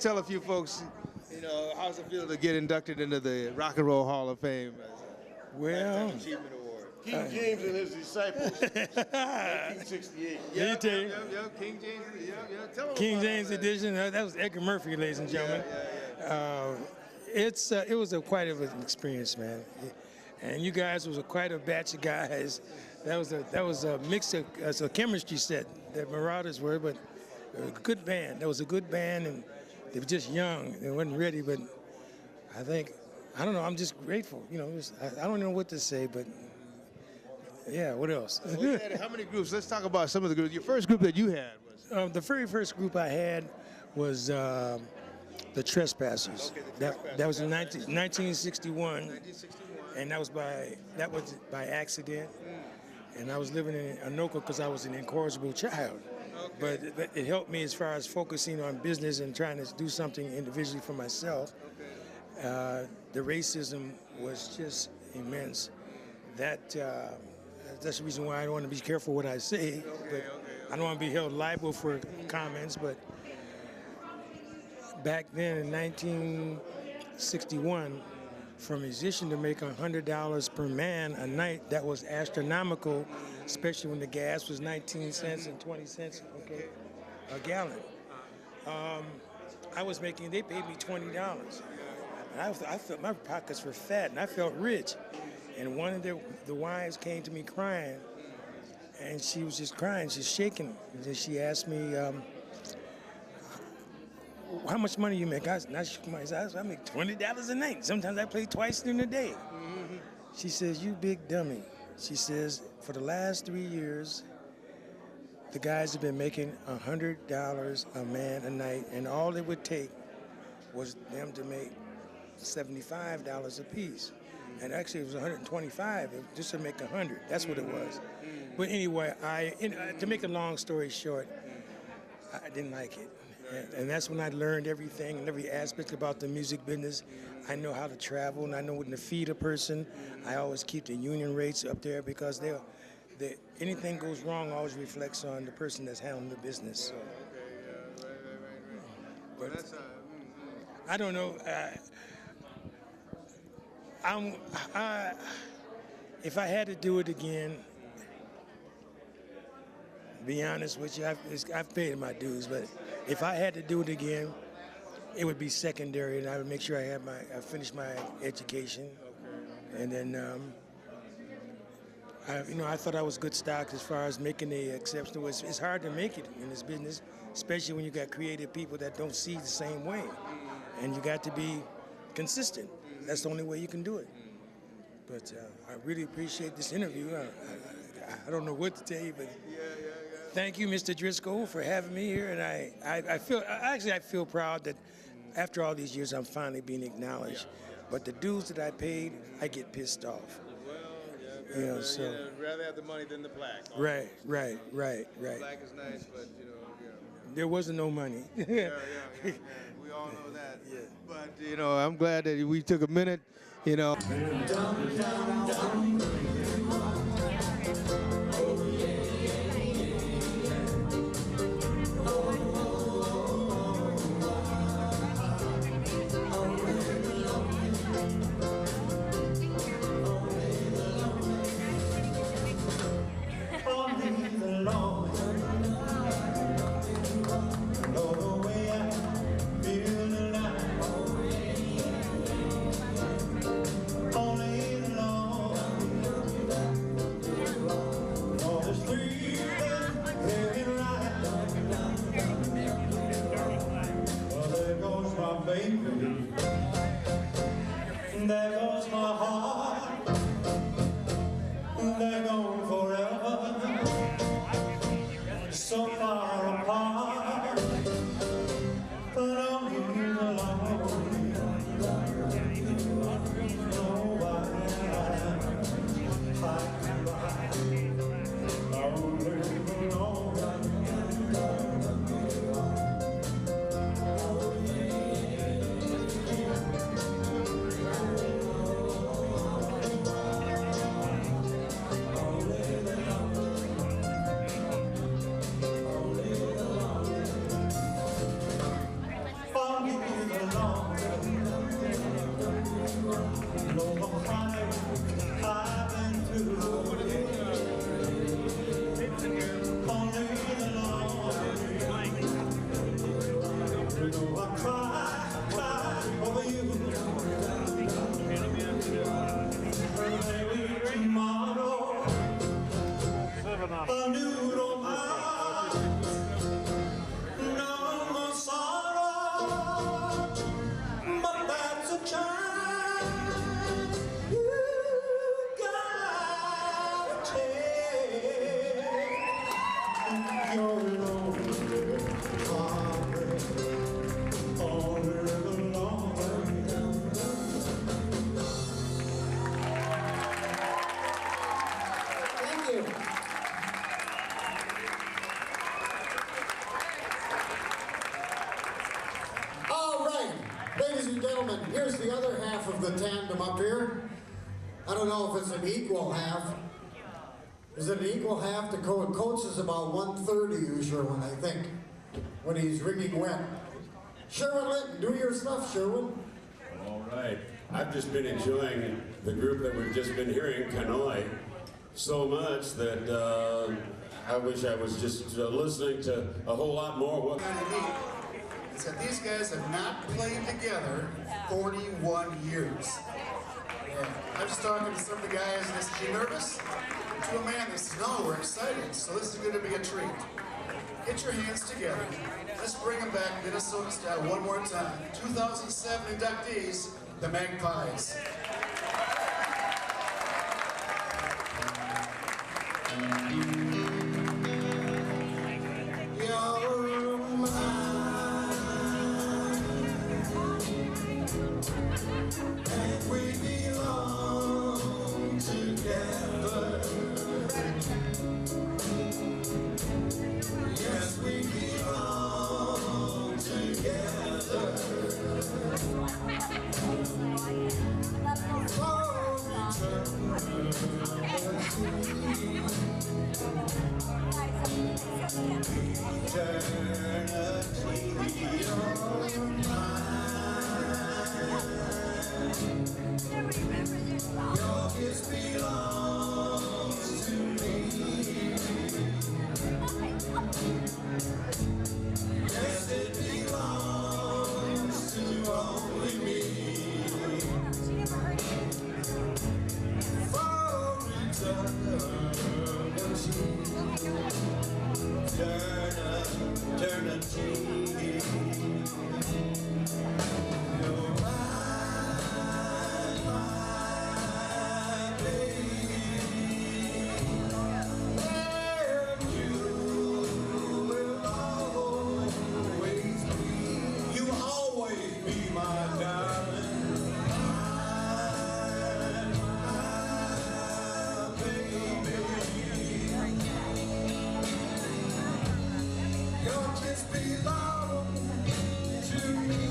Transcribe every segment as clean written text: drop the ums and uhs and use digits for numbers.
tell a few folks, you know, how's it feel to get inducted into the Rock and Roll Hall of Fame? Well, Lifetime Achievement Award. King James and his disciples, 1968. Yeah, King James. Yeah. Tell them King about James that. edition. That was Edgar Murphy, ladies and gentlemen. It was quite of an experience, man. And you guys was quite a batch of guys. That was a mix of a chemistry set that Marauders were, but a good band. That was a good band, and they were just young. They wasn't ready, but I don't know. I'm just grateful. You know, I don't know what to say, but yeah. What else? Well, you had how many groups? Let's talk about some of the groups. Your first group that you had was the very first group I had was the Trespassers. Okay, the Trespassers. That was in 1961, and that was by accident. And I was living in Anoka because I was an incorrigible child. Okay. But it helped me as far as focusing on business and trying to do something individually for myself. The racism was just immense. That's the reason why I don't want to be careful what I say. I don't want to be held liable for comments, but back then in 1961, for a musician to make $100 per man a night, that was astronomical, especially when the gas was 19 cents and 20 cents a gallon. They paid me $20. And I felt my pockets were fat, and I felt rich. And one of the wives came to me crying, and she was just crying, she's shaking. And then she asked me, how much money you make? I shook my eyes. I make $20 a night. Sometimes I play twice in a day. She says, you big dummy. She says, for the last 3 years, the guys have been making $100 a man a night, and all it would take was them to make $75 a piece. And actually it was $125 just to make $100. That's what it was. But anyway, to make a long story short, I didn't like it. And that's when I learned everything and every aspect about the music business. I know how to travel, and I know when to feed a person. I always keep the union rates up there because anything goes wrong always reflects on the person that's handling the business. So. Well, But I don't know. If I had to do it again, be honest with you, I've paid my dues, but if I had to do it again, it would be secondary, and I would make sure I finished my education, and then I thought I was good stock as far as making the exception. It's hard to make it in this business, especially when you got creative people that don't see the same way, and you got to be consistent. That's the only way you can do it. But I really appreciate this interview. I don't know what to tell you, but thank you, Mr. Driscoll, for having me here. And I feel proud that after all these years, I'm finally being acknowledged. But the dues that I paid, I get pissed off. Well, You know, so you'd rather have the money than the plaque. right. The plaque is nice, but There wasn't no money. yeah. We all know that. Yeah. But I'm glad that we took a minute. There goes my heart, they're gone forever, so far apart, but I'm here alone. lonely heartbreak all live alone. Thank you. All right, ladies and gentlemen, here's the other half of the tandem up here. I don't know if it's an equal half. Is it an equal half? The coach is about 1:30 Sherwin, I think, when he's wringing wet. Sherwin Linton, do your stuff, Sherwin. All right. I've just been enjoying the group that we've just been hearing, Kanoi, so much that I wish I was just listening to a whole lot more. What kind of neat is that these guys have not played together in 41 years. Yeah. I was talking to some of the guys and they said, "You nervous?" To a man, they said, "No, we're excited, so this is going to be a treat." Get your hands together. Let's bring them back Minnesota style one more time. 2007 inductees, the Magpies. You're mine, and we belong together. Yes, we belong together. Your kiss belongs to me. Yes, it belongs to only me. For eternity, you're mine, my baby, and you will always be. You will always be my darling. Your kiss belongs to me.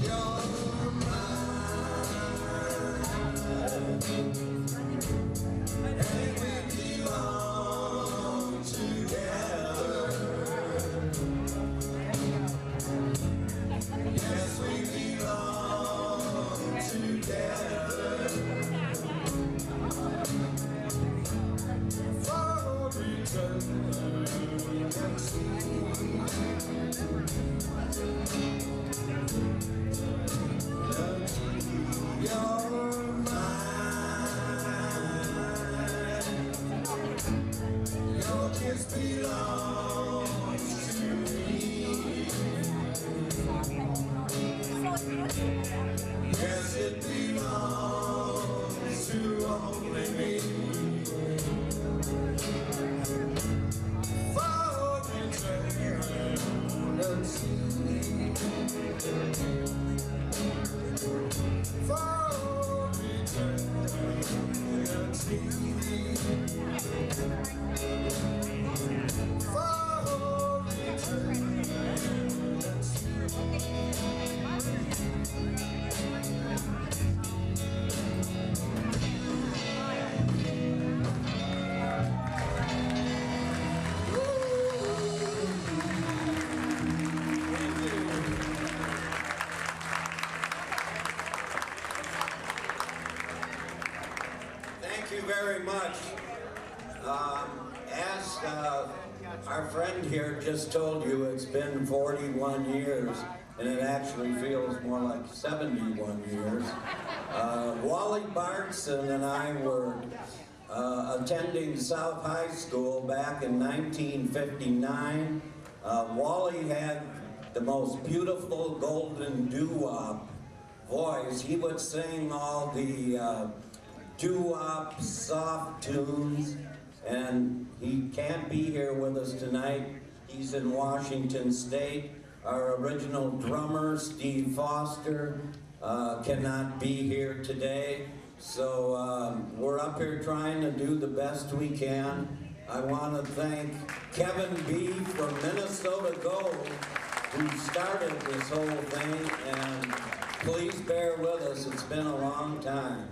You're mine, and we belong together. Yes, we belong together. For eternity. You're mine. Your kiss belongs to me. Yes, it belongs to only me. For eternity. For Thank you very much. As our friend here just told you, it's been 41 years, and it actually feels more like 71 years. Wally Bartson and I were attending South High School back in 1959. Wally had the most beautiful golden doo-wop voice. He would sing all the doo-wop soft tunes, and he can't be here with us tonight. He's in Washington State. Our original drummer, Steve Foster, cannot be here today. So we're up here trying to do the best we can. I want to thank Kevin B. from Minnesota Gold, who started this whole thing, and please bear with us, it's been a long time.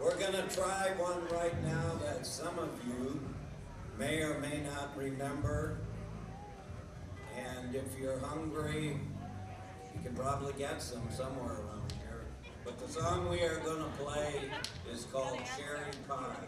We're going to try one right now that some of you may or may not remember, and if you're hungry, you can probably get some somewhere around here. But the song we are going to play is called Cherry Pie.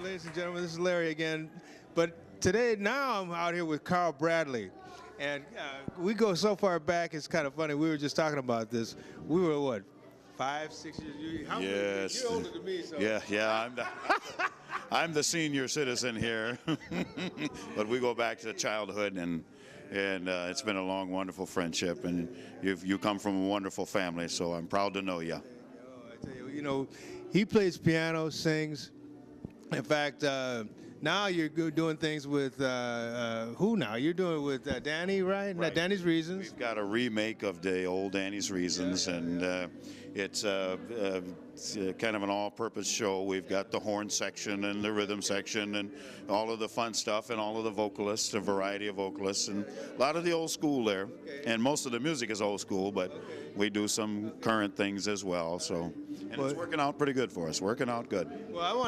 Ladies and gentlemen, this is Larry again. But today, now I'm out here with Carl Bradley. And we go so far back, it's kind of funny. We were just talking about this. We were, what, 5, 6 years? Yes. You're older than me, so. Yeah, I'm the senior citizen here. But we go back to childhood, and it's been a long, wonderful friendship. And you come from a wonderful family, so I'm proud to know you. I tell you, he plays piano, sings. In fact, now you're doing things with who now? You're doing it with Danny, right? Right. Danny's Reasons. We've got a remake of the old Danny's Reasons, and it's kind of an all-purpose show. We've got the horn section and the rhythm section and all of the fun stuff and all of the vocalists, a variety of vocalists, and a lot of the old school there. And most of the music is old school, but we do some current things as well. So, and it's working out pretty good for us. Working out good. Well, I want